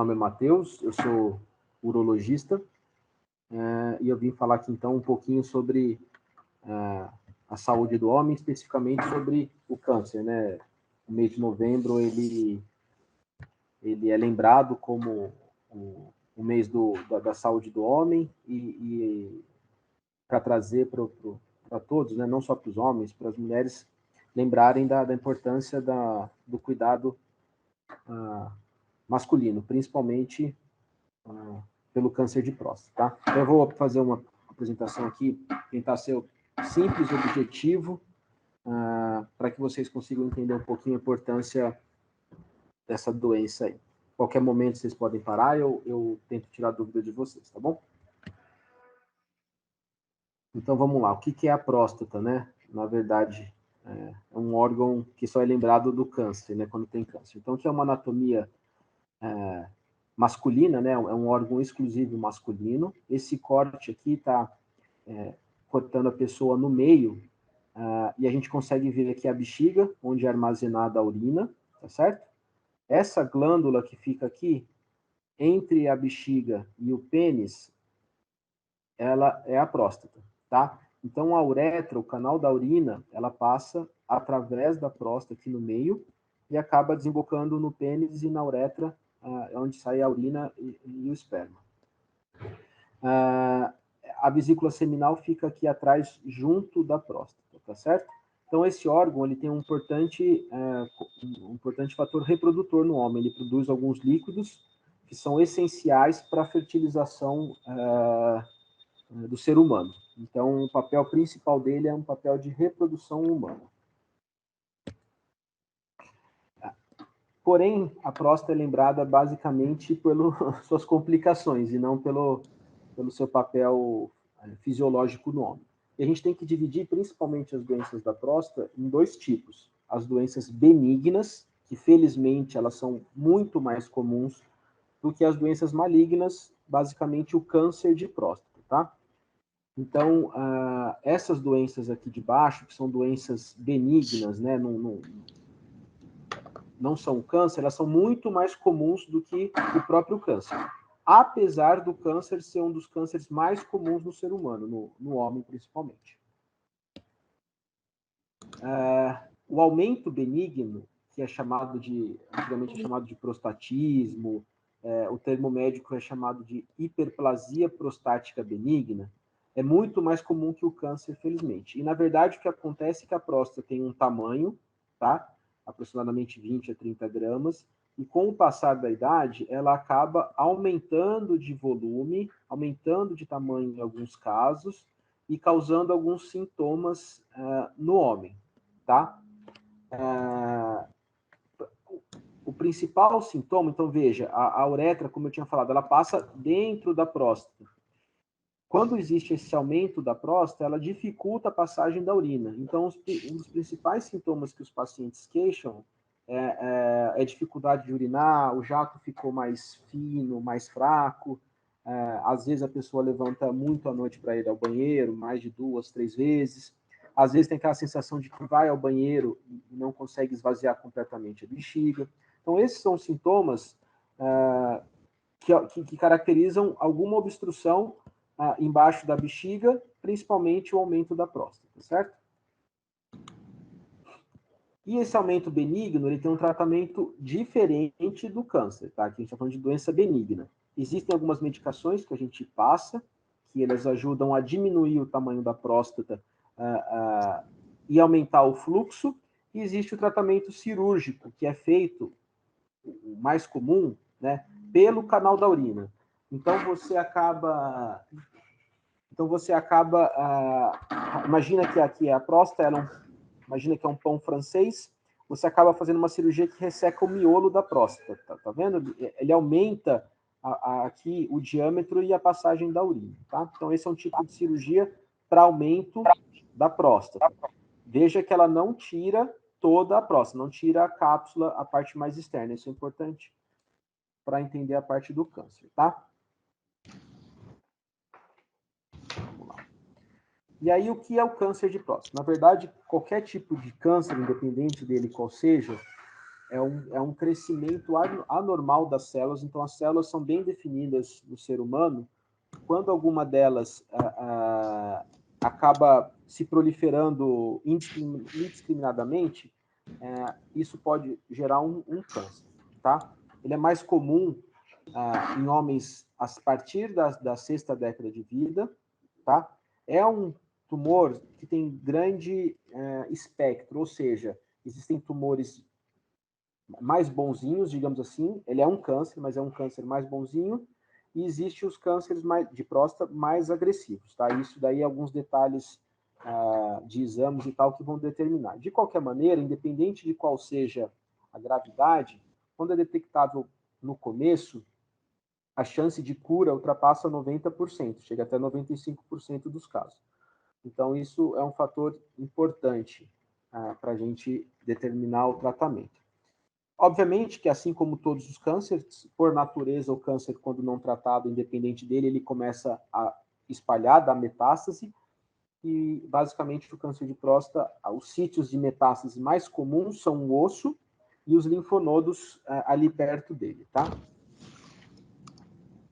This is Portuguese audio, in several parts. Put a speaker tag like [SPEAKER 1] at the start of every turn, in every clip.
[SPEAKER 1] nome é Matheus, eu sou urologista, e eu vim falar aqui, então, um pouquinho sobre a saúde do homem, especificamente sobre o câncer, né? O mês de novembro, ele é lembrado como o mês da saúde do homem, e para trazer para todos, né? Não só para os homens, para as mulheres, lembrarem da importância do cuidado masculino, principalmente pelo câncer de próstata, tá? Eu vou fazer uma apresentação aqui, tentar ser simples, objetivo, para que vocês consigam entender um pouquinho a importância dessa doença aí. Qualquer momento vocês podem parar, eu tento tirar dúvida de vocês, tá bom? Então vamos lá, o que é a próstata, né? Na verdade, é um órgão que só é lembrado do câncer, né? Quando tem câncer. Então, que é uma anatomia masculina, né? É um órgão exclusivo masculino. Esse corte aqui está cortando a pessoa no meio, e a gente consegue ver aqui a bexiga, onde é armazenada a urina, tá certo? Essa glândula que fica aqui, entre a bexiga e o pênis, ela é a próstata, tá? Então, a uretra, o canal da urina, ela passa através da próstata aqui no meio e acaba desembocando no pênis e na uretra, onde sai a urina e o esperma. A vesícula seminal fica aqui atrás, junto da próstata, tá certo? Então, esse órgão, ele tem um importante fator reprodutor no homem. Ele produz alguns líquidos que são essenciais para a fertilização do ser humano. Então, o papel principal dele é um papel de reprodução humana. Porém, a próstata é lembrada basicamente pelas suas complicações e não pelo seu papel fisiológico no homem. E a gente tem que dividir principalmente as doenças da próstata em dois tipos. As doenças benignas, que felizmente elas são muito mais comuns do que as doenças malignas, basicamente o câncer de próstata, tá? Então, essas doenças aqui de baixo, que são doenças benignas, né, não são câncer, elas são muito mais comuns do que o próprio câncer. Apesar do câncer ser um dos cânceres mais comuns no ser humano, no homem principalmente. O aumento benigno, que é antigamente é chamado de prostatismo, o termo médico é chamado de hiperplasia prostática benigna, é muito mais comum que o câncer, felizmente. E, na verdade, o que acontece é que a próstata tem um tamanho, tá? Aproximadamente 20 a 30 gramas, e com o passar da idade, ela acaba aumentando de volume, aumentando de tamanho em alguns casos, e causando alguns sintomas no homem, tá? O principal sintoma, então veja, a uretra, como eu tinha falado, ela passa dentro da próstata. Quando existe esse aumento da próstata, ela dificulta a passagem da urina. Então, um dos principais sintomas que os pacientes queixam é dificuldade de urinar, o jato ficou mais fino, mais fraco, às vezes a pessoa levanta muito à noite para ir ao banheiro, mais de 2, 3 vezes. Às vezes tem aquela sensação de que vai ao banheiro e não consegue esvaziar completamente a bexiga. Então, esses são sintomas que caracterizam alguma obstrução embaixo da bexiga, principalmente o aumento da próstata, certo? E esse aumento benigno, ele tem um tratamento diferente do câncer, tá? Aqui a gente está falando de doença benigna. Existem algumas medicações que a gente passa, que elas ajudam a diminuir o tamanho da próstata e aumentar o fluxo. E existe o tratamento cirúrgico, que é feito, o mais comum, né, pelo canal da urina. Então, você acaba... imagina que aqui a próstata, imagina que é um pão francês, você acaba fazendo uma cirurgia que resseca o miolo da próstata, tá vendo? Ele aumenta aqui o diâmetro e a passagem da urina, tá? Então, esse é um tipo de cirurgia para aumento da próstata. Veja que ela não tira toda a próstata, não tira a cápsula, a parte mais externa. Isso é importante para entender a parte do câncer, tá? Vamos lá. E aí, o que é o câncer de próstata? Na verdade, qualquer tipo de câncer, independente dele qual seja, é um crescimento anormal das células. Então, as células são bem definidas no ser humano. Quando alguma delas acaba se proliferando indiscriminadamente, isso pode gerar um câncer, tá? Ele é mais comum em homens a partir da sexta década de vida, tá? É um tumor que tem grande espectro, ou seja, existem tumores mais bonzinhos, digamos assim. Ele é um câncer, mas é um câncer mais bonzinho. E existem os cânceres de próstata mais agressivos, tá? Isso daí, alguns detalhes de exames e tal que vão determinar. De qualquer maneira, independente de qual seja a gravidade, quando é detectável no começo, a chance de cura ultrapassa 90%, chega até 95% dos casos. Então, isso é um fator importante para a gente determinar o tratamento. Obviamente que, assim como todos os cânceres, por natureza, o câncer, quando não tratado, independente dele, ele começa a espalhar, dar metástase, e, basicamente, o câncer de próstata, os sítios de metástase mais comuns são o osso e os linfonodos ali perto dele, tá?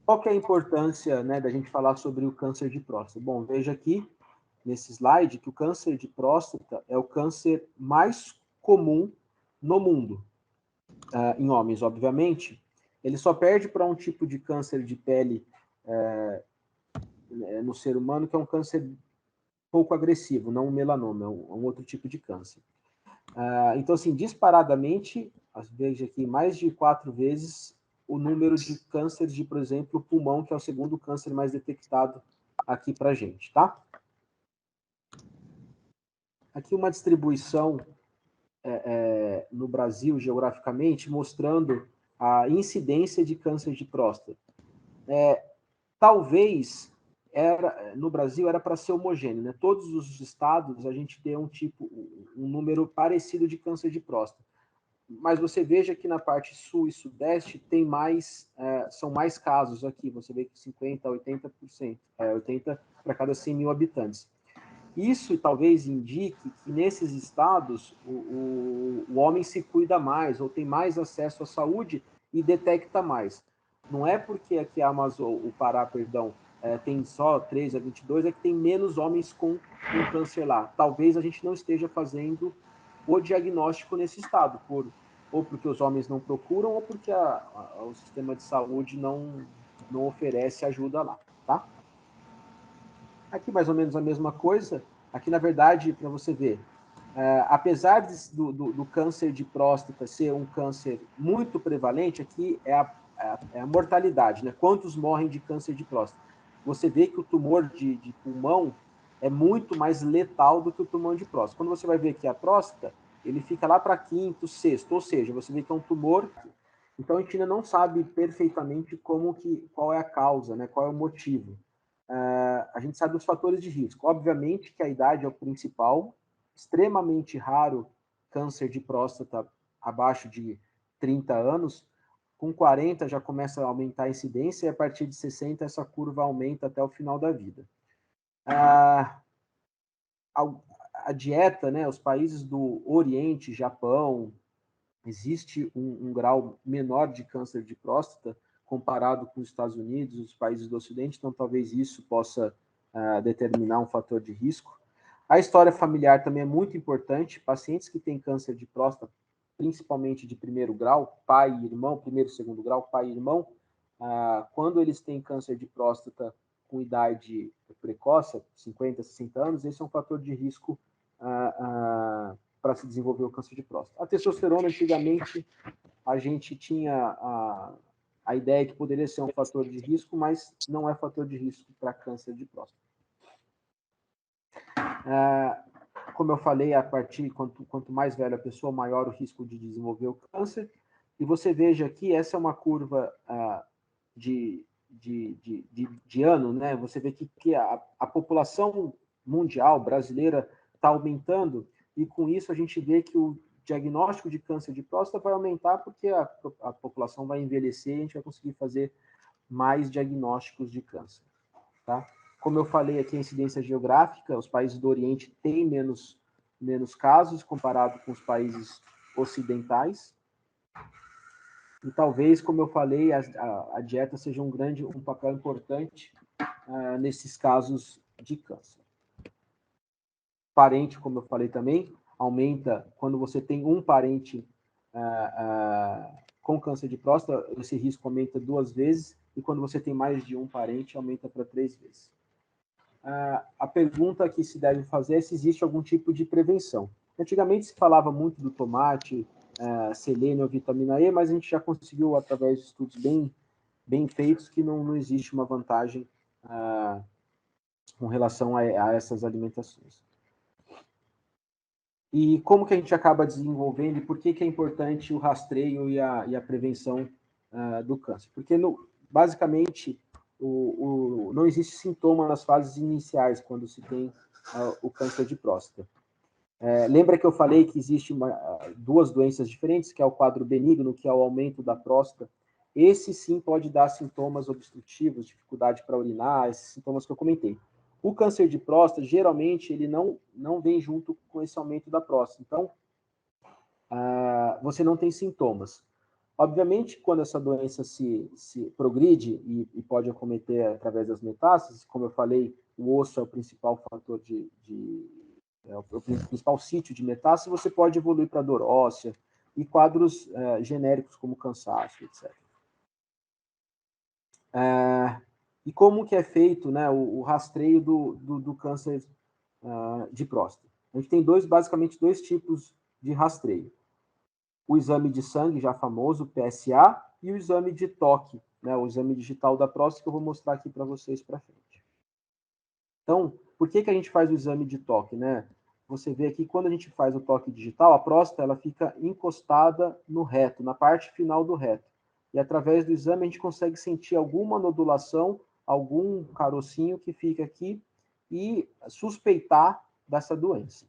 [SPEAKER 1] Qual que é a importância, né, da gente falar sobre o câncer de próstata? Bom, veja aqui, nesse slide, que o câncer de próstata é o câncer mais comum no mundo. Em homens, obviamente. Ele só perde para um tipo de câncer de pele no ser humano, que é um câncer pouco agressivo, não um melanoma, é um outro tipo de câncer. Então, assim, disparadamente, veja aqui, mais de 4 vezes o número de cânceres de, por exemplo, pulmão, que é o segundo câncer mais detectado aqui para a gente, tá? Aqui uma distribuição no Brasil, geograficamente, mostrando a incidência de câncer de próstata. Talvez no Brasil era para ser homogêneo, né? Todos os estados a gente tem um número parecido de câncer de próstata. Mas você veja que na parte sul e sudeste tem são mais casos aqui. Você vê que 50% a 80%, 80 para cada 100 mil habitantes. Isso talvez indique que nesses estados o homem se cuida mais, ou tem mais acesso à saúde e detecta mais. Não é porque aqui o Pará, perdão, tem só 3 a 22, é que tem menos homens com câncer lá. Talvez a gente não esteja fazendo o diagnóstico nesse estado, ou porque os homens não procuram, ou porque o sistema de saúde não oferece ajuda lá, tá? Aqui mais ou menos a mesma coisa. Aqui, na verdade, para você ver, apesar do câncer de próstata ser um câncer muito prevalente, aqui é a mortalidade, né? Quantos morrem de câncer de próstata? Você vê que o tumor de pulmão é muito mais letal do que o tumor de próstata. Quando você vai ver aqui a próstata, ele fica lá para quinto, sexto, ou seja, você vê que é um tumor. Então, a gente ainda não sabe perfeitamente qual é a causa, né? Qual é o motivo. A gente sabe os fatores de risco. Obviamente que a idade é o principal, extremamente raro câncer de próstata abaixo de 30 anos. Com 40 já começa a aumentar a incidência e a partir de 60 essa curva aumenta até o final da vida. A dieta, né, os países do Oriente, Japão, existe um grau menor de câncer de próstata comparado com os Estados Unidos, os países do Ocidente, então talvez isso possa determinar um fator de risco. A história familiar também é muito importante. Pacientes que têm câncer de próstata, principalmente de primeiro grau, pai e irmão, primeiro e segundo grau, pai e irmão, quando eles têm câncer de próstata com idade precoce, 50, 60 anos, esse é um fator de risco para se desenvolver o câncer de próstata. A testosterona, antigamente, a gente tinha a ideia que poderia ser um fator de risco, mas não é fator de risco para câncer de próstata. Como eu falei, quanto mais velha a pessoa, maior o risco de desenvolver o câncer. E você veja aqui, essa é uma curva de ano, né? Você vê que a população mundial brasileira está aumentando, e com isso a gente vê que o diagnóstico de câncer de próstata vai aumentar porque a população vai envelhecer e a gente vai conseguir fazer mais diagnósticos de câncer, tá? Como eu falei aqui, a incidência geográfica, os países do Oriente têm menos casos comparado com os países ocidentais. E talvez, como eu falei, a dieta seja um papel importante nesses casos de câncer. Parente, como eu falei também, aumenta quando você tem um parente com câncer de próstata, esse risco aumenta 2 vezes, e quando você tem mais de um parente, aumenta para 3 vezes. A pergunta que se deve fazer é se existe algum tipo de prevenção. Antigamente se falava muito do tomate, selênio, vitamina E, mas a gente já conseguiu, através de estudos bem feitos, que não existe uma vantagem com relação a essas alimentações. E como que a gente acaba desenvolvendo e por que é importante o rastreio e a prevenção do câncer? Porque, basicamente, não existe sintoma nas fases iniciais, quando se tem o câncer de próstata. Lembra que eu falei que existem 2 doenças diferentes, que é o quadro benigno, que é o aumento da próstata. Esse, sim, pode dar sintomas obstrutivos, dificuldade para urinar, esses sintomas que eu comentei. O câncer de próstata, geralmente, ele não vem junto com esse aumento da próstata. Então, você não tem sintomas. Obviamente, quando essa doença se progride e pode acometer através das metástases, como eu falei, o osso é o principal fator o principal sítio de metástase, você pode evoluir para dor óssea e quadros genéricos como cansaço, etc. E como que é feito, né, o rastreio do câncer de próstata? A gente tem basicamente dois tipos de rastreio. O exame de sangue, já famoso, o PSA, e o exame de toque, né, o exame digital da próstata, que eu vou mostrar aqui para vocês para frente. Então, por que a gente faz o exame de toque, né? Você vê aqui, quando a gente faz o toque digital, a próstata ela fica encostada no reto, na parte final do reto. E através do exame a gente consegue sentir alguma nodulação, algum carocinho que fica aqui e suspeitar dessa doença.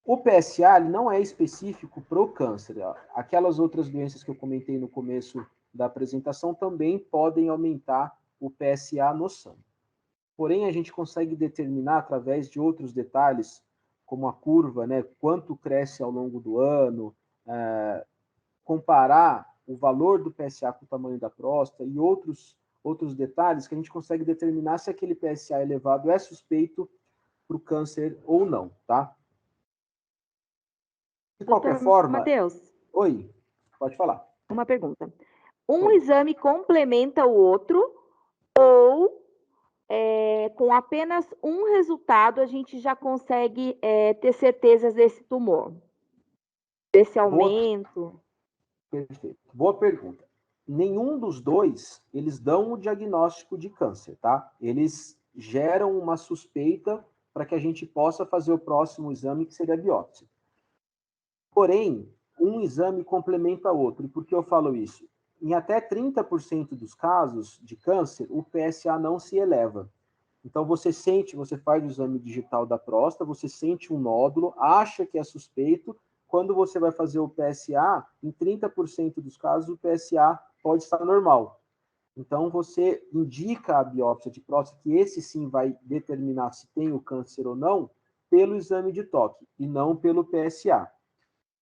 [SPEAKER 1] O PSA não é específico para o câncer. Aquelas outras doenças que eu comentei no começo da apresentação também podem aumentar o PSA no sangue. Porém, a gente consegue determinar através de outros detalhes, como a curva, né, quanto cresce ao longo do ano, comparar o valor do PSA com o tamanho da próstata e outros detalhes que a gente consegue determinar se aquele PSA elevado é suspeito para o câncer ou não, tá? De qualquer forma...
[SPEAKER 2] Matheus.
[SPEAKER 1] Oi, pode falar.
[SPEAKER 2] Uma pergunta. Um exame complementa o outro ou com apenas um resultado a gente já consegue ter certezas desse tumor? Desse aumento?
[SPEAKER 1] Perfeito. Boa pergunta. Nenhum dos dois, eles dão o diagnóstico de câncer, tá? Eles geram uma suspeita para que a gente possa fazer o próximo exame, que seria a biópsia. Porém, um exame complementa o outro. E por que eu falo isso? Em até 30% dos casos de câncer, o PSA não se eleva. Então, você faz o exame digital da próstata, você sente um nódulo, acha que é suspeito. Quando você vai fazer o PSA, em 30% dos casos, o PSA pode estar normal. Então, você indica a biópsia de próstata, que esse sim vai determinar se tem o câncer ou não, pelo exame de toque, e não pelo PSA.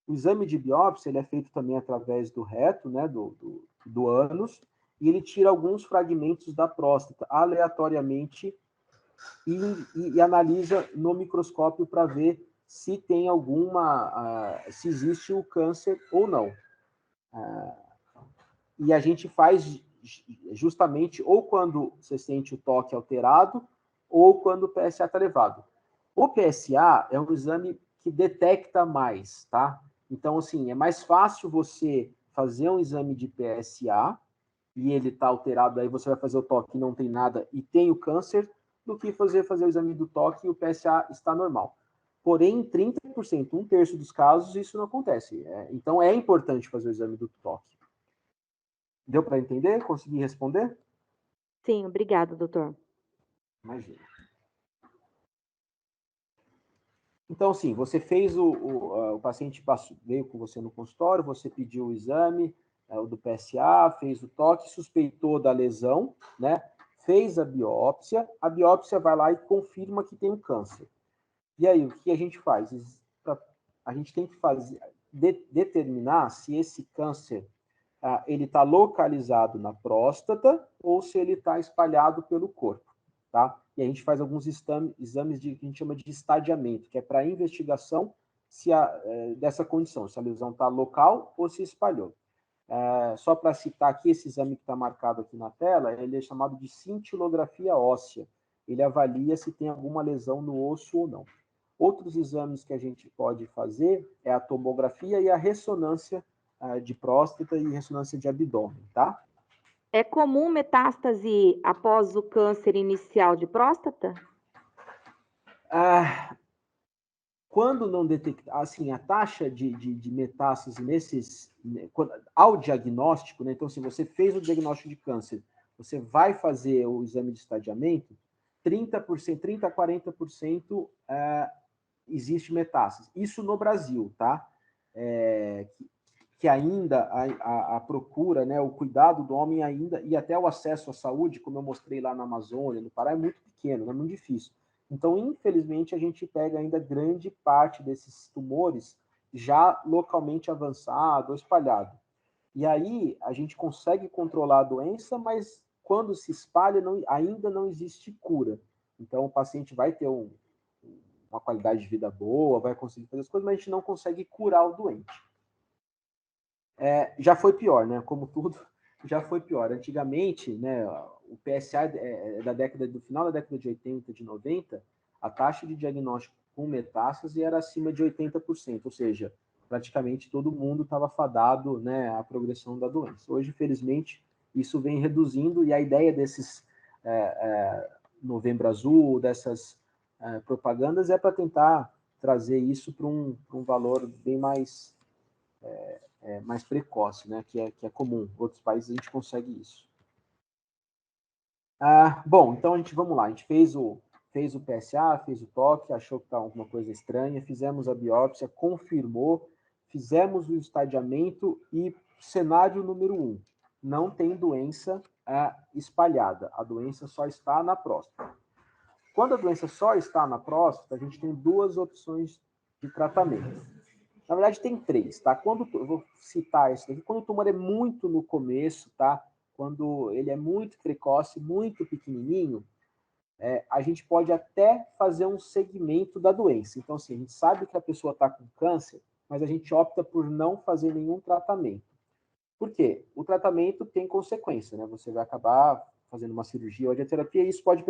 [SPEAKER 1] O exame de biópsia ele é feito também através do reto, né, do ânus, e ele tira alguns fragmentos da próstata, aleatoriamente, e analisa no microscópio para ver se tem se existe o câncer ou não. E a gente faz justamente ou quando você sente o toque alterado, ou quando o PSA está elevado. O PSA é um exame que detecta mais, tá? Então, assim, é mais fácil você fazer um exame de PSA e ele está alterado, aí você vai fazer o toque e não tem nada e tem o câncer, do que fazer o exame do toque e o PSA está normal. Porém, em 30%, 1/3 dos casos, isso não acontece. Então, é importante fazer o exame do toque. Deu para entender? Consegui responder?
[SPEAKER 2] Sim, obrigado, doutor.
[SPEAKER 1] Imagina. Então, assim, você fez o paciente veio com você no consultório, você pediu o exame, o do PSA, fez o toque, suspeitou da lesão, né? Fez a biópsia vai lá e confirma que tem um câncer. E aí, o que a gente faz? a gente tem que determinar se esse câncer ele está localizado na próstata ou se ele está espalhado pelo corpo, tá? E a gente faz alguns exames que a gente chama de estadiamento, que é para investigação dessa condição, se a lesão está local ou se espalhou. Só para citar aqui, esse exame que está marcado aqui na tela, ele é chamado de cintilografia óssea. Ele avalia se tem alguma lesão no osso ou não. Outros exames que a gente pode fazer é a tomografia e a ressonância de próstata e ressonância de abdômen, tá?
[SPEAKER 2] É comum metástase após o câncer inicial de próstata?
[SPEAKER 1] Quando não detectar, assim, a taxa de metástase ao diagnóstico, né? Então, se você fez o diagnóstico de câncer, você vai fazer o exame de estadiamento, 30%, 30% a 40% existe metástase. Isso no Brasil, tá? Que ainda a procura, né, o cuidado do homem ainda, e até o acesso à saúde, como eu mostrei lá na Amazônia, no Pará, é muito pequeno, é muito difícil. Então, infelizmente, a gente pega ainda grande parte desses tumores já localmente avançado ou espalhado. E aí, a gente consegue controlar a doença, mas quando se espalha, ainda não existe cura. Então, o paciente vai ter uma qualidade de vida boa, vai conseguir fazer as coisas, mas a gente não consegue curar o doente. Já foi pior, né? Como tudo, já foi pior. Antigamente, né, o PSA do final da década de 80, de 90, a taxa de diagnóstico com metástase era acima de 80%, ou seja, praticamente todo mundo estava fadado, né, à progressão da doença. Hoje, felizmente, isso vem reduzindo e a ideia desses Novembro Azul, dessas propagandas é para tentar trazer isso para um valor bem mais mais precoce, né? Que é comum. Em outros países a gente consegue isso. Bom, então vamos lá. A gente fez o PSA, fez o toque, achou que estava alguma coisa estranha, fizemos a biópsia, confirmou, fizemos o estadiamento e cenário número 1. Não tem doença espalhada. A doença só está na próstata. Quando a doença só está na próstata, a gente tem duas opções de tratamento. Na verdade, tem 3, tá? Eu vou citar isso daqui. Quando o tumor é muito no começo, tá? Quando ele é muito precoce, muito pequenininho, a gente pode até fazer um segmento da doença. Então, assim, a gente sabe que a pessoa está com câncer, mas a gente opta por não fazer nenhum tratamento. Por quê? O tratamento tem consequência, né? Você vai acabar fazendo uma cirurgia ou radioterapia e isso pode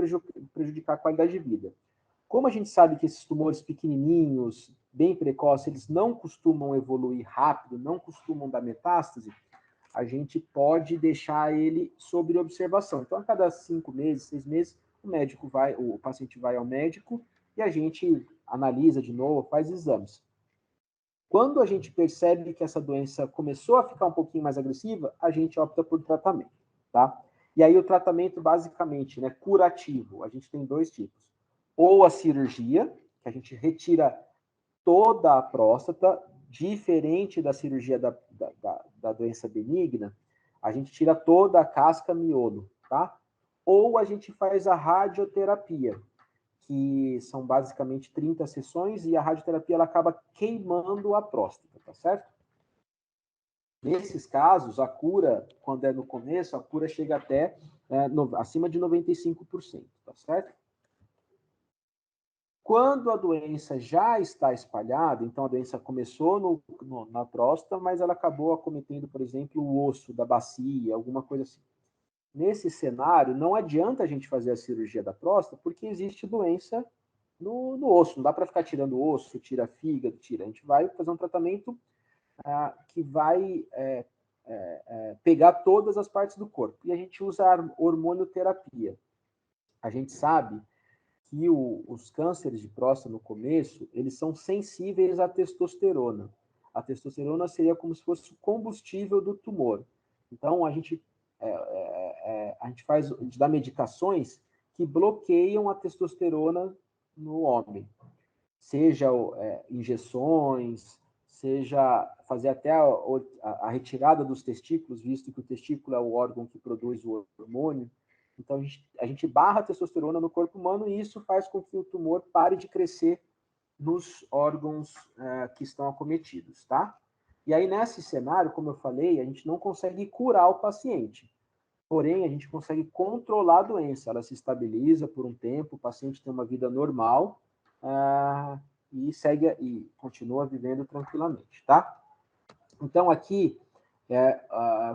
[SPEAKER 1] prejudicar a qualidade de vida. Como a gente sabe que esses tumores pequenininhos, bem precoces, eles não costumam evoluir rápido, não costumam dar metástase, a gente pode deixar ele sob observação. Então, a cada 5 meses, 6 meses, o paciente vai ao médico e a gente analisa de novo, faz exames. Quando a gente percebe que essa doença começou a ficar um pouquinho mais agressiva, a gente opta por tratamento, tá? E aí o tratamento, basicamente, né, curativo, a gente tem 2 tipos. Ou a cirurgia, que a gente retira toda a próstata, diferente da cirurgia da doença benigna, a gente tira toda a casca miolo, tá? Ou a gente faz a radioterapia, que são basicamente 30 sessões, e a radioterapia ela acaba queimando a próstata, tá certo? Nesses casos, a cura, quando é no começo, a cura chega até acima de 95%, tá certo? Quando a doença já está espalhada, então a doença começou na próstata, mas ela acabou acometendo, por exemplo, o osso da bacia, alguma coisa assim. Nesse cenário, não adianta a gente fazer a cirurgia da próstata, porque existe doença no osso. Não dá para ficar tirando osso, tira fígado, tira. A gente vai fazer um tratamento que vai pegar todas as partes do corpo. E a gente usa a hormonioterapia. A gente sabe que os cânceres de próstata no começo, eles são sensíveis à testosterona. A testosterona seria como se fosse o combustível do tumor. Então, a gente dá medicações que bloqueiam a testosterona no homem. Seja injeções, seja fazer até a retirada dos testículos, visto que o testículo é o órgão que produz o hormônio. Então, a gente barra a testosterona no corpo humano e isso faz com que o tumor pare de crescer nos órgãos que estão acometidos, tá? E aí, nesse cenário, como eu falei, a gente não consegue curar o paciente. Porém, a gente consegue controlar a doença. Ela se estabiliza por um tempo, o paciente tem uma vida normal e segue e continua vivendo tranquilamente, tá? Então, aqui é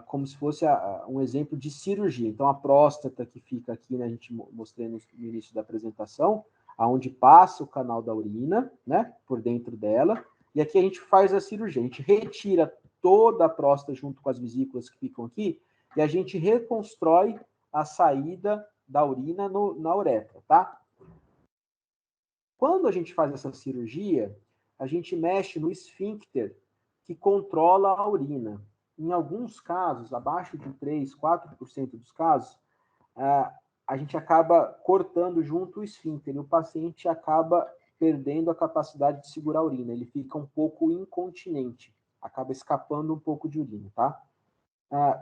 [SPEAKER 1] como se fosse um exemplo de cirurgia. Então, a próstata que fica aqui, né, a gente mostrei no início da apresentação, aonde passa o canal da urina, né, por dentro dela, e aqui a gente faz a cirurgia. A gente retira toda a próstata junto com as vesículas que ficam aqui, e a gente reconstrói a saída da urina na uretra, tá? Quando a gente faz essa cirurgia, a gente mexe no esfíncter que controla a urina. Em alguns casos, abaixo de 3, 4% dos casos, a gente acaba cortando junto o esfíncter e o paciente acaba perdendo a capacidade de segurar a urina. Ele fica um pouco incontinente, acaba escapando um pouco de urina, tá?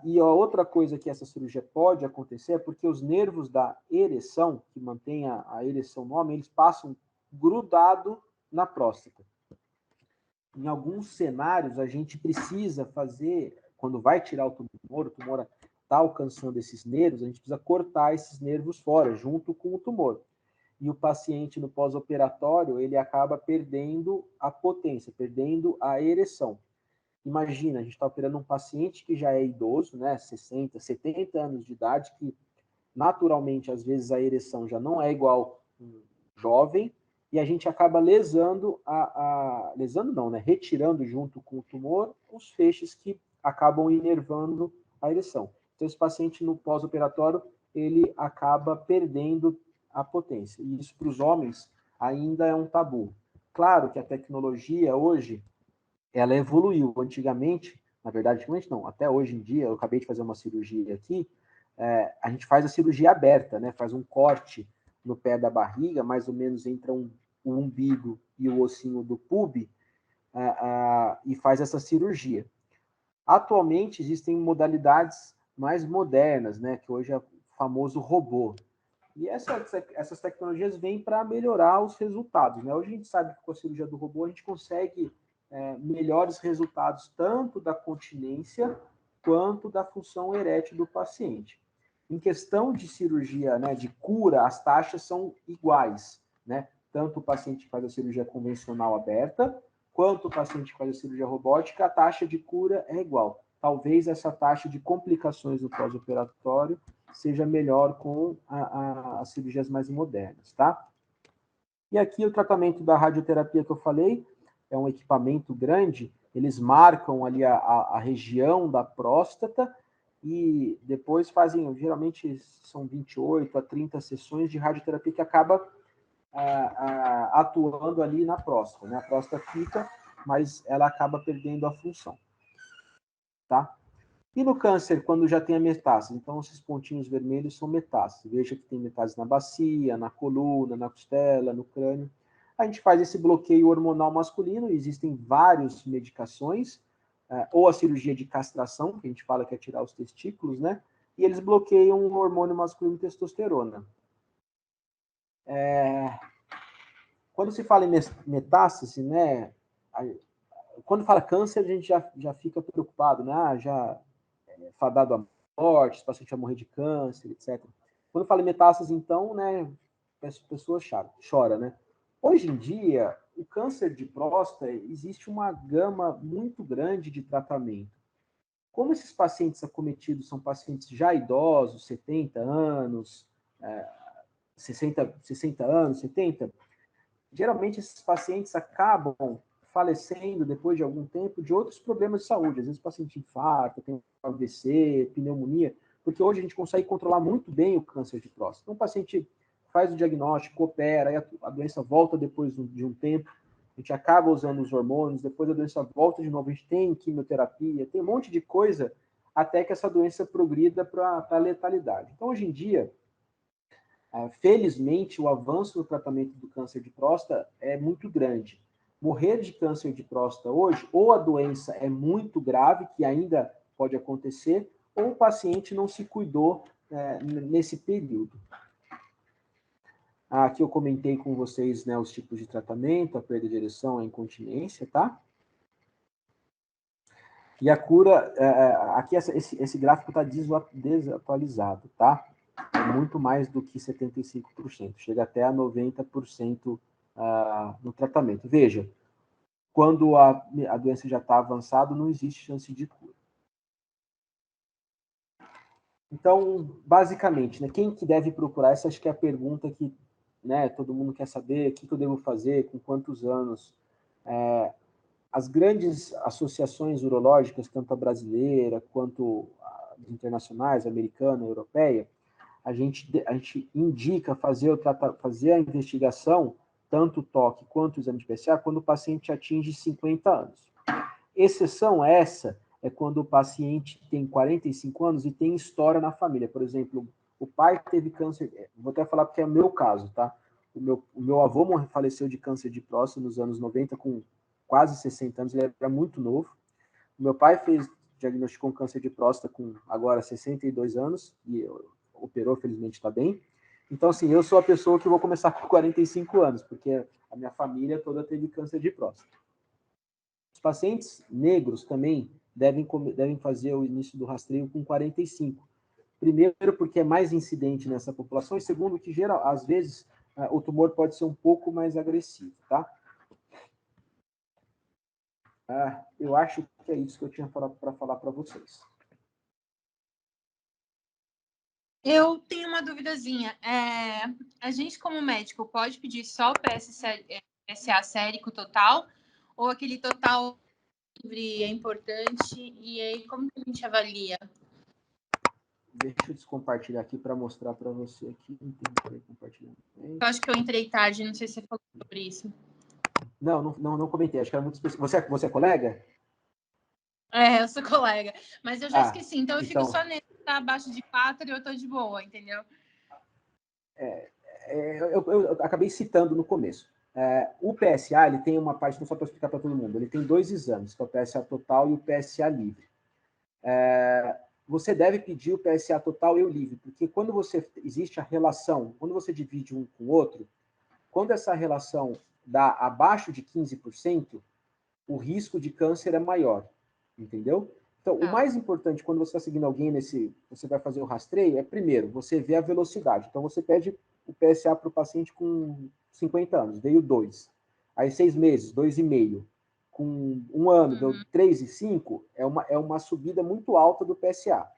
[SPEAKER 1] E a outra coisa que essa cirurgia pode acontecer é porque os nervos da ereção, que mantém a ereção no homem, eles passam grudado na próstata. Em alguns cenários, a gente precisa fazer, quando vai tirar o tumor está alcançando esses nervos, a gente precisa cortar esses nervos fora, junto com o tumor. E o paciente, no pós-operatório, ele acaba perdendo a potência, perdendo a ereção. Imagina, a gente está operando um paciente que já é idoso, né, 60, 70 anos de idade, que naturalmente, às vezes, a ereção já não é igual um jovem, e a gente acaba lesando lesando não, né? Retirando junto com o tumor os feixes que acabam inervando a ereção. Então, esse paciente, no pós-operatório, ele acaba perdendo a potência. E isso, para os homens, ainda é um tabu. Claro que a tecnologia, hoje, ela evoluiu. Antigamente, na verdade, antigamente não, até hoje em dia, eu acabei de fazer uma cirurgia aqui, a gente faz a cirurgia aberta, né? Faz um corte no pé da barriga, mais ou menos entre o umbigo e o ossinho do pube, e faz essa cirurgia. Atualmente, existem modalidades mais modernas, né? Que hoje é o famoso robô. E essas tecnologias vêm para melhorar os resultados, né? Hoje a gente sabe que com a cirurgia do robô a gente consegue melhores resultados tanto da continência quanto da função erétil do paciente. Em questão de cirurgia, né, de cura, as taxas são iguais, né? Tanto o paciente que faz a cirurgia convencional aberta, quanto o paciente que faz a cirurgia robótica, a taxa de cura é igual. Talvez essa taxa de complicações do pós-operatório seja melhor com as cirurgias mais modernas, tá? E aqui o tratamento da radioterapia que eu falei, é um equipamento grande, eles marcam ali a região da próstata e depois fazem, geralmente são 28 a 30 sessões de radioterapia que acaba atuando ali na próstata, né? A próstata fica, mas ela acaba perdendo a função, tá? E no câncer, quando já tem a metástase? Então, esses pontinhos vermelhos são metástases. Veja que tem metástase na bacia, na coluna, na costela, no crânio. A gente faz esse bloqueio hormonal masculino, existem várias medicações, ou a cirurgia de castração, que a gente fala que é tirar os testículos, né? E eles bloqueiam o hormônio masculino testosterona. Quando se fala em metástase, né? Quando fala câncer, a gente já fica preocupado, né? Já fadado à morte, o paciente vai morrer de câncer, etc. Quando fala em metástase, então, né, as pessoas choram, né? Hoje em dia, o câncer de próstata, existe uma gama muito grande de tratamento. Como esses pacientes acometidos são pacientes já idosos, 70 anos, 60 anos, 70, geralmente esses pacientes acabam falecendo depois de algum tempo de outros problemas de saúde. Às vezes o paciente infarta, tem AVC, pneumonia, porque hoje a gente consegue controlar muito bem o câncer de próstata. Então o paciente faz o diagnóstico, opera, aí a doença volta depois de um tempo, a gente acaba usando os hormônios, depois a doença volta de novo, a gente tem quimioterapia, tem um monte de coisa até que essa doença progrida para a letalidade. Então hoje em dia, felizmente, o avanço no tratamento do câncer de próstata é muito grande. Morrer de câncer de próstata hoje, ou a doença é muito grave, que ainda pode acontecer, ou o paciente não se cuidou nesse período. Aqui eu comentei com vocês, né, os tipos de tratamento, a perda de ereção, a incontinência, tá? E a cura, aqui esse gráfico está desatualizado, tá? É muito mais do que 75%, chega até a 90% no tratamento. Veja, quando a doença já está avançada, não existe chance de cura. Então, basicamente, né, quem que deve procurar? Essa acho que é a pergunta que, né, todo mundo quer saber, o que eu devo fazer, com quantos anos. As grandes associações urológicas, tanto a brasileira quanto as internacionais, americana, europeia, a gente indica fazer a investigação, tanto o toque quanto o exame de PSA, quando o paciente atinge 50 anos. Exceção essa é quando o paciente tem 45 anos e tem história na família. Por exemplo, o pai teve câncer, vou até falar porque é o meu caso, tá? O meu avô faleceu de câncer de próstata nos anos 90, com quase 60 anos, ele era muito novo. O meu pai diagnosticou um câncer de próstata com agora 62 anos e operou, felizmente está bem. Então, assim, eu sou a pessoa que vou começar com 45 anos, porque a minha família toda teve câncer de próstata. Os pacientes negros também devem fazer o início do rastreio com 45. Primeiro, porque é mais incidente nessa população, e segundo, que às vezes o tumor pode ser um pouco mais agressivo, tá? Eu acho que é isso que eu tinha para falar para vocês.
[SPEAKER 3] Eu tenho uma duvidazinha. A gente, como médico, pode pedir só o PSA sérico total? Ou aquele total livre é importante? E aí, como que a gente avalia?
[SPEAKER 1] Deixa eu descompartilhar aqui para mostrar para você aqui.
[SPEAKER 3] Eu acho que eu entrei tarde, não sei se você falou sobre isso.
[SPEAKER 1] Não comentei. Acho que era muito específico. Você é colega?
[SPEAKER 3] Eu sou colega. Mas eu já esqueci. Então, eu fico só nesse, tá abaixo de 4 e eu tô de boa, entendeu?
[SPEAKER 1] Eu acabei citando no começo. O PSA, ele tem uma parte, não só para explicar para todo mundo, ele tem 2 exames, que é o PSA total e o PSA livre. Você deve pedir o PSA total e o livre, porque quando existe a relação, quando você divide um com o outro, quando essa relação dá abaixo de 15%, o risco de câncer é maior, entendeu? Então, o mais importante quando você está seguindo alguém você vai fazer o rastreio, primeiro, você vê a velocidade. Então, você pede o PSA para o paciente com 50 anos, veio 2. Aí, 6 meses, 2,5. Com 1 ano, deu 3,5, é uma subida muito alta do PSA.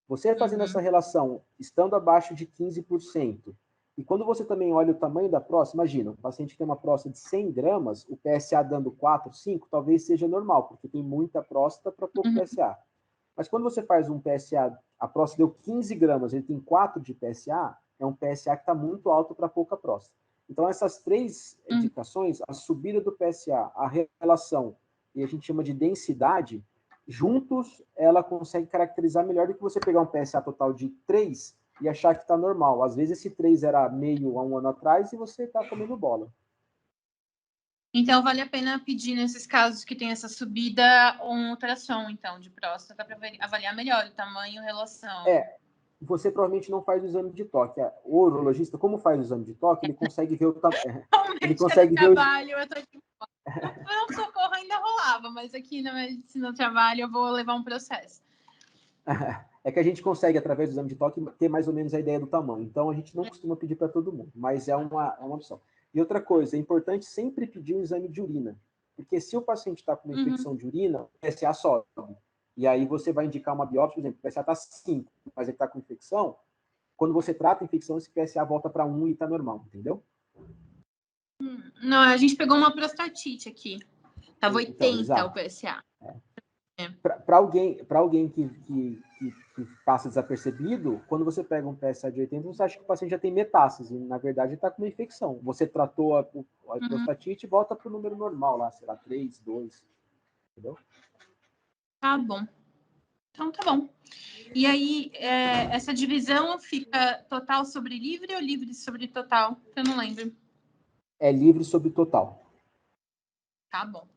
[SPEAKER 1] Você fazendo essa relação, estando abaixo de 15%, e quando você também olha o tamanho da próstata, imagina, um paciente que tem uma próstata de 100 gramas, o PSA dando 4, 5, talvez seja normal, porque tem muita próstata para pouco PSA. Mas quando você faz um PSA, a próstata deu 15 gramas, ele tem 4 de PSA, é um PSA que está muito alto para pouca próstata. Então, essas 3 indicações, a subida do PSA, a relação, e a gente chama de densidade, juntos, ela consegue caracterizar melhor do que você pegar um PSA total de 3 e achar que está normal. Às vezes esse 3 era meio há 1 ano atrás e você está comendo bola.
[SPEAKER 3] Então, vale a pena pedir, nesses casos que tem essa subida, um ultrassom, então, de próstata, para avaliar melhor o tamanho e relação.
[SPEAKER 1] Você provavelmente não faz o exame de toque. O urologista, como faz o exame de toque, ele consegue ver o tamanho. Ele consegue ver
[SPEAKER 3] trabalho, eu tô de... No socorro ainda rolava, mas aqui na medicina do trabalho eu vou levar um processo.
[SPEAKER 1] É que a gente consegue, através do exame de toque, ter mais ou menos a ideia do tamanho. Então, a gente não costuma pedir para todo mundo, mas é uma opção. E outra coisa, é importante sempre pedir um exame de urina, porque se o paciente está com uma infecção de urina, o PSA sobe. E aí você vai indicar uma biópsia, por exemplo, o PSA está 5, mas ele está com infecção. Quando você trata a infecção, esse PSA volta para 1 e está normal, entendeu?
[SPEAKER 3] Não, a gente pegou uma prostatite aqui. Tava 80 o PSA.
[SPEAKER 1] Para alguém que passa desapercebido, quando você pega um PSA de 80, você acha que o paciente já tem metástase, e na verdade ele está com uma infecção. Você tratou a prostatite e volta para o número normal lá, será 3, 2, entendeu?
[SPEAKER 3] Tá bom. Então tá bom. E aí, essa divisão fica total sobre livre ou livre sobre total? Eu não lembro.
[SPEAKER 1] É livre sobre total.
[SPEAKER 3] Tá bom.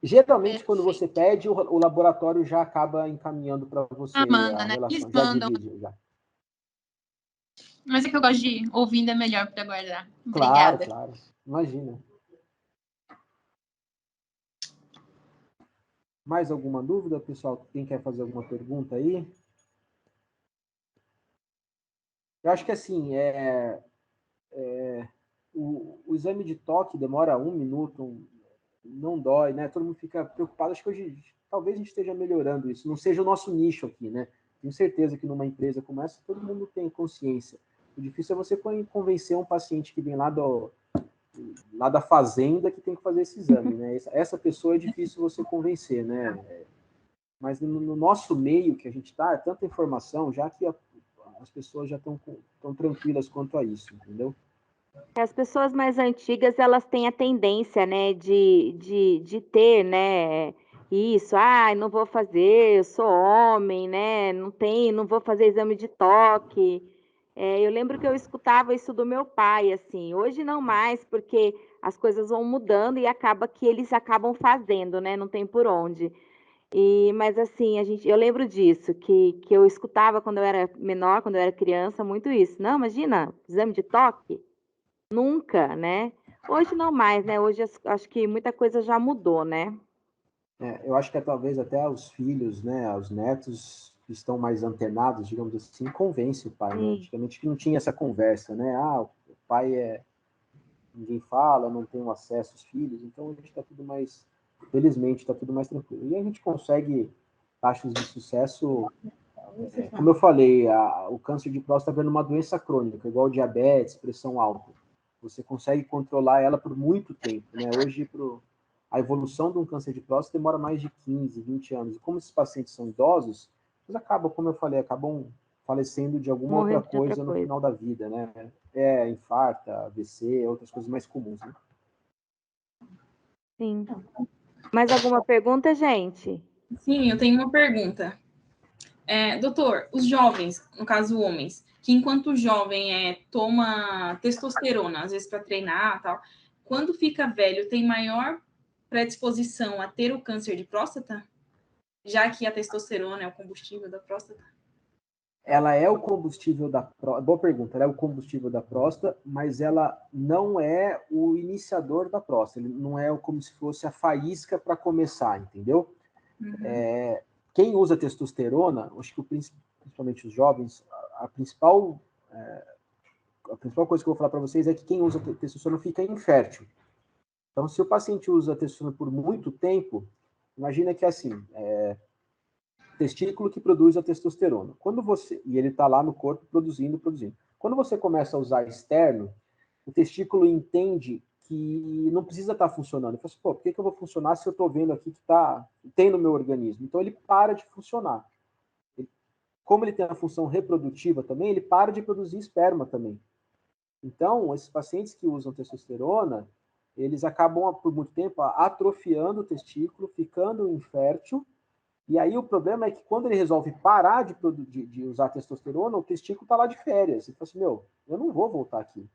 [SPEAKER 1] Geralmente, quando você pede, o laboratório já acaba encaminhando para você
[SPEAKER 3] manda,
[SPEAKER 1] a
[SPEAKER 3] né?
[SPEAKER 1] relação.
[SPEAKER 3] Eles
[SPEAKER 1] Já
[SPEAKER 3] mandam.
[SPEAKER 1] divide, já.
[SPEAKER 3] Mas é que eu gosto de ouvindo, é melhor para guardar.
[SPEAKER 1] Claro,
[SPEAKER 3] Obrigada.
[SPEAKER 1] claro. Imagina. Mais alguma dúvida, pessoal? Quem quer fazer alguma pergunta aí? Eu acho que assim, o exame de toque demora 1 minuto, não dói, né? Todo mundo fica preocupado. Acho que hoje, talvez a gente esteja melhorando isso. Não seja o nosso nicho aqui, né? Tenho certeza que numa empresa como essa, todo mundo tem consciência. O difícil é você convencer um paciente que vem lá da fazenda que tem que fazer esse exame, né? Essa pessoa é difícil você convencer, né? Mas no nosso meio que a gente está, é tanta informação, já que as pessoas já estão tranquilas quanto a isso, entendeu?
[SPEAKER 2] As pessoas mais antigas, elas têm a tendência, né, de ter, né, isso, não vou fazer, eu sou homem, né, não vou fazer exame de toque. Eu lembro que eu escutava isso do meu pai, assim, hoje não mais, porque as coisas vão mudando e acaba que eles acabam fazendo, né, não tem por onde. Mas assim, eu lembro disso, que eu escutava quando eu era menor, quando eu era criança, muito isso. Não, imagina, exame de toque? Nunca, né? Hoje não mais, né? Hoje acho que muita coisa já mudou, né?
[SPEAKER 1] Eu acho que talvez até os filhos, né, os netos que estão mais antenados, digamos assim, convence o pai, né?
[SPEAKER 2] Sim,
[SPEAKER 1] Antigamente que não tinha essa conversa, né? O pai ninguém fala, não tem um acesso aos filhos, então a gente está tudo mais, felizmente, está tudo mais tranquilo. E a gente consegue taxas de sucesso, como eu falei, o câncer de próstata é uma doença crônica, igual diabetes, pressão alta. Você consegue controlar ela por muito tempo, né? Hoje, a evolução de um câncer de próstata demora mais de 15, 20 anos. E como esses pacientes são idosos, eles acabam, como eu falei, acabam falecendo de alguma outra
[SPEAKER 2] morrendo de outra
[SPEAKER 1] coisa no
[SPEAKER 2] coisa.
[SPEAKER 1] final da vida, né? Infarta, AVC, outras coisas mais comuns, né?
[SPEAKER 2] Sim. Mais alguma pergunta, gente?
[SPEAKER 4] Sim, eu tenho uma pergunta. Doutor, os jovens, no caso homens, que enquanto jovem toma testosterona, às vezes para treinar tal, quando fica velho, tem maior predisposição a ter o câncer de próstata? Já que a testosterona é o combustível da próstata?
[SPEAKER 1] Ela é o combustível da próstata. Boa pergunta. Ela é o combustível da próstata, mas ela não é o iniciador da próstata. Ele não é como se fosse a faísca para começar, entendeu?
[SPEAKER 4] Uhum.
[SPEAKER 1] Quem usa testosterona, acho que principalmente os jovens, a principal coisa que eu vou falar para vocês é que quem usa testosterona fica infértil. Então, se o paciente usa testosterona por muito tempo, imagina que assim, testículo que produz a testosterona. E ele está lá no corpo produzindo. Quando você começa a usar externo, o testículo entende que não precisa estar funcionando. Ele fala assim, por que eu vou funcionar se eu estou vendo aqui que tem no meu organismo? Então ele para de funcionar. Como ele tem a função reprodutiva também, ele para de produzir esperma também. Então, esses pacientes que usam testosterona, eles acabam, por muito tempo, atrofiando o testículo, ficando infértil. E aí o problema é que quando ele resolve parar de usar testosterona, o testículo está lá de férias. Ele fala assim, eu não vou voltar aqui.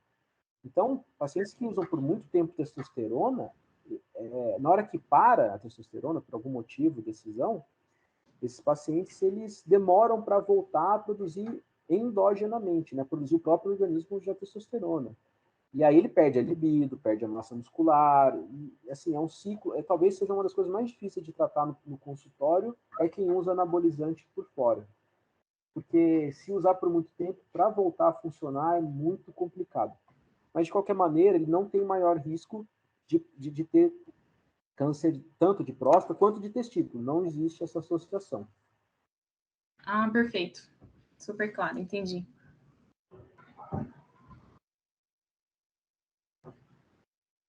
[SPEAKER 1] Então, pacientes que usam por muito tempo testosterona, na hora que para a testosterona, por algum motivo, decisão, esses pacientes eles demoram para voltar a produzir endogenamente, né? Produzir o próprio organismo de testosterona. E aí ele perde a libido, perde a massa muscular, e assim, é um ciclo, talvez seja uma das coisas mais difíceis de tratar no consultório, é quem usa anabolizante por fora. Porque se usar por muito tempo, para voltar a funcionar é muito complicado. Mas de qualquer maneira, ele não tem maior risco de ter câncer tanto de próstata quanto de testículo. Não existe essa associação.
[SPEAKER 4] Ah, perfeito. Super claro, entendi.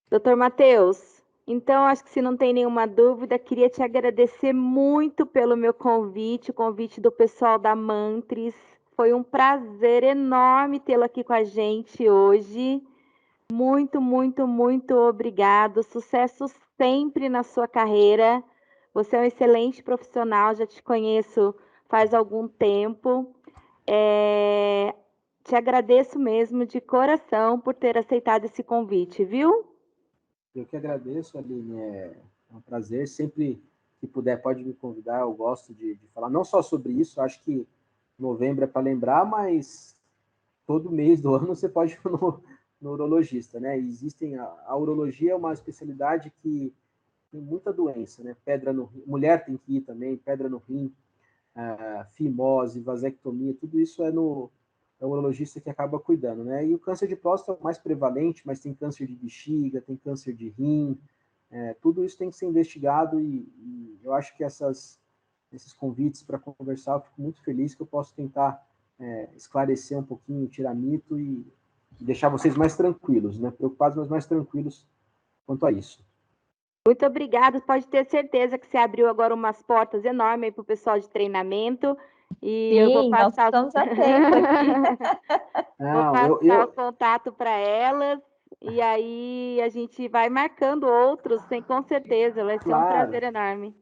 [SPEAKER 2] Doutor Matheus, então acho que se não tem nenhuma dúvida, queria te agradecer muito pelo meu convite, o convite do pessoal da Mantris. Foi um prazer enorme tê-lo aqui com a gente hoje. Muito, muito, muito obrigado. Sucesso sempre na sua carreira. Você é um excelente profissional, já te conheço faz algum tempo. Te agradeço mesmo de coração por ter aceitado esse convite, viu?
[SPEAKER 1] Eu que agradeço, Aline. É um prazer. Sempre que puder, pode me convidar. Eu gosto de falar não só sobre isso. Acho que novembro é para lembrar, mas todo mês do ano você pode ir no urologista, né? A urologia é uma especialidade que tem muita doença, né? Pedra no rim, mulher tem que ir também, pedra no rim, fimose, vasectomia, tudo isso é o urologista que acaba cuidando, né? E o câncer de próstata é o mais prevalente, mas tem câncer de bexiga, tem câncer de rim, tudo isso tem que ser investigado e eu acho que esses convites para conversar, eu fico muito feliz que eu posso tentar esclarecer um pouquinho, tirar mito e deixar vocês mais tranquilos, né? Preocupados, mas mais tranquilos quanto a isso.
[SPEAKER 2] Muito obrigada. Pode ter certeza que você abriu agora umas portas enormes para o pessoal de treinamento. E
[SPEAKER 5] Sim,
[SPEAKER 2] eu vou passar
[SPEAKER 5] nós estamos atentos aqui.
[SPEAKER 2] Vou passar o contato para elas. E aí a gente vai marcando outros, com certeza. Vai ser um prazer enorme.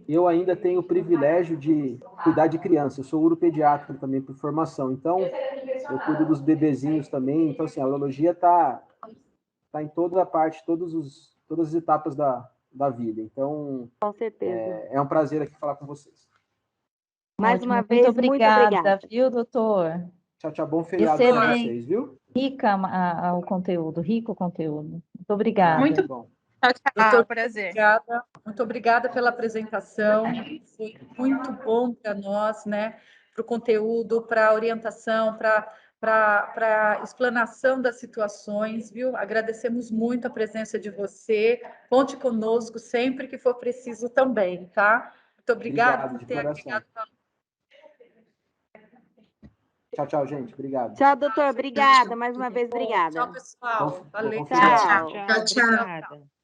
[SPEAKER 1] Eu ainda tenho o privilégio de cuidar de criança. Eu sou uropediatra também por formação. Então, eu cuido dos bebezinhos também. Então, assim, a urologia está em toda a parte, todas as etapas da vida. Então,
[SPEAKER 2] com certeza.
[SPEAKER 1] É um prazer aqui falar com vocês.
[SPEAKER 2] Mais uma vez, muito obrigada.
[SPEAKER 5] Viu, doutor?
[SPEAKER 1] Tchau, bom feriado para vocês, viu?
[SPEAKER 5] Rico o conteúdo. Muito obrigada.
[SPEAKER 3] Muito bom. Tchau, prazer.
[SPEAKER 6] Muito obrigada pela apresentação. Foi muito bom para nós, né? Para o conteúdo, para a orientação, para a explanação das situações, viu? Agradecemos muito a presença de você. Conte conosco sempre que for preciso também, tá? Muito obrigada por ter agregado.
[SPEAKER 1] Tchau, gente. Obrigado.
[SPEAKER 2] Tchau, doutor. Obrigada. Mais uma vez, obrigada.
[SPEAKER 6] Tchau, pessoal. Valeu.
[SPEAKER 1] Tchau.
[SPEAKER 2] Tchau.
[SPEAKER 5] Obrigada.